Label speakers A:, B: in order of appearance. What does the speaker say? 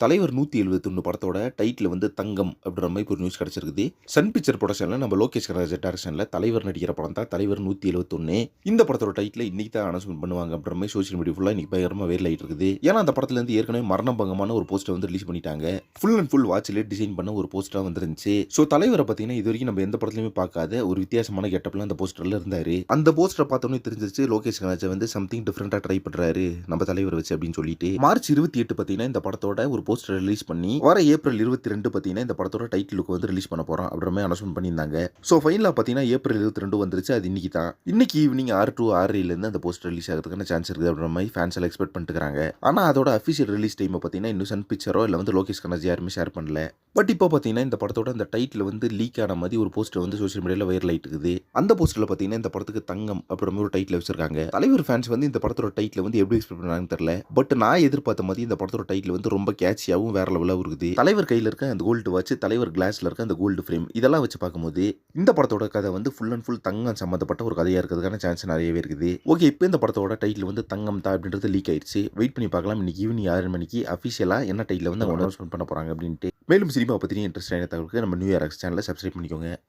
A: தலைவர் 171 படத்தோட டைட்டில் வந்து தங்கம் அப்படின்ற மாதிரி ஒரு நியூஸ் கிடைச்சிருக்குது. சன் பிக்சர் ப்ரொடக்ஷன்ல நம்ம லோகேஷ் கனகராஜ் டைரக்ஷன்ல தலைவர் நடிக்கிற படம் தான் தலைவர் 171. இந்த படத்தோட டைட்டில் இன்னைக்கு தான் அனௌன்ஸ்மெண்ட் பண்ணுவாங்க அப்படின்ற மாதிரி சோஷியல் மீடியா ஃபுல்லா இன்னைக்கு பயங்கரமா வைரல் ஆயிட்டு இருக்குது. ஏன்னா அந்த படத்துல இருந்து ஏற்கனவே மரணபங்கமான ஒரு போஸ்டர் வந்து ரிலீஸ் பண்ணிட்டாங்க. ஃபுல் அண்ட் ஃபுல் வாட்ச்ல டிசைன் பண்ண ஒரு போஸ்டரா வந்துருந்துச்சு. ஸோ தலைவரை பார்த்தீங்கன்னா இது வரைக்கும் நம்ம எந்த படத்துலையுமே பார்க்காத ஒரு வித்தியாசமான கெட்டப்ல அந்த போஸ்டர்ல இருந்தாரு. அந்த போஸ்டரை பார்த்தோன்னே தெரிஞ்சிருச்சு லோகேஷ் கனகராஜ் வந்து சம்திங் டிஃபரெண்டா ட்ரை பண்றாரு நம்ம தலைவர் வச்சு அப்படின்னு சொல்லிட்டு. மார்ச் 28 பார்த்தீங்கன்னா இந்த படத்தோட ஒரு போஸ்டர் ரிலீஸ் பண்ணி வர ஏப்ரல் 22 பார்த்தீங்கன்னா இந்த படத்தோட டைட்டிலுக்கு வந்து ரிலீஸ் பண்ண போறோம் அப்படின்ற மாதிரி அனௌன்ஸ்மெண்ட் பண்ணியிருந்தாங்க. ஸோ ஃபைனலாக பார்த்தீங்கன்னா ஏப்ரல் 22 வந்துருச்சு. அது இன்னைக்கு தான். இன்னைக்கு ஈவினிங் 6 to 6:30 அந்த போஸ்டர் ரிலீஸ் ஆகிறதுக்கான சான்ஸ் இருக்குது அப்படின்ற மாதிரி ஃபேன்ஸ் எல்லாம் எக்ஸ்பெக்ட் பண்ணிட்டு இருக்காங்க. ஆனால் அதோட அஃபிஷியல் ரிலீஸ் டைம் பார்த்தீங்கன்னா இன்னும் சன் பிக்சரோ இல்லை வந்து லோகேஷ் கனகராஜ் யாருமே ஷேர் பண்ணல. பட் இப்போ பார்த்தீங்கன்னா இந்த படத்தோட அந்த டைட்டில் வந்து லீக் ஆன மாதிரி ஒரு போஸ்டர் வந்து சோஷியல் மீடியாவில் வைரல் ஆயிட்டு இருக்குது. அந்த போஸ்டரில் பார்த்தீங்கன்னா இந்த படத்துக்கு தங்கம் அப்படின்ற மாதிரி ஒரு டைட்டில் வச்சிருக்காங்க. தலைவர் ஃபேன்ஸ் வந்து இந்த படத்தோட டைட்டில் வந்து எப்படி எக்ஸ்பெக்ட் பண்ணாங்கன்னு தெரியல. பட் நான் எதிர்பார்த்த மாதிரி இந்த படத்தோட டைட்டில் வந்து ரொம்ப கேட்சியாகவும் வேற லெவலாகவும் இருக்குது. தலைவர் கையில் இருக்க அந்த கோல்டு வாட்ச், தலைவர் கிளாஸ்ல இருக்க அந்த கோல்டு ஃப்ரேம் இதெல்லாம் வச்சு பார்க்கும்போது இந்த படத்தோட கதை வந்து ஃபுல் அண்ட் ஃபுல் தங்கம் சம்மந்தப்பட்ட ஒரு கதையாக இருக்கிறதுக்கான சான்ஸ் நிறையவே இருக்குது. ஓகே, இப்போ இந்த படத்தோட டைட்டில் வந்து தங்கம் தான் அப்படின்றது லீக் ஆயிடுச்சு. வெயிட் பண்ணி பார்க்கலாம் இன்னைக்கு ஈவினிங் 6 மணிக்கு அஃபிஷியலாக என்ன டைட்டில் வந்து அனௌன்ஸ்மெண்ட் பண்ண போறாங்க அப்படின்ட்டு. மேலும் சினிமா பற்றி இன்ட்ரெஸ்டான தகவலுக்கு நம்ம நியூ இயர் சேனலை சப்ஸ்கிரைப் பண்ணிக்கோங்க.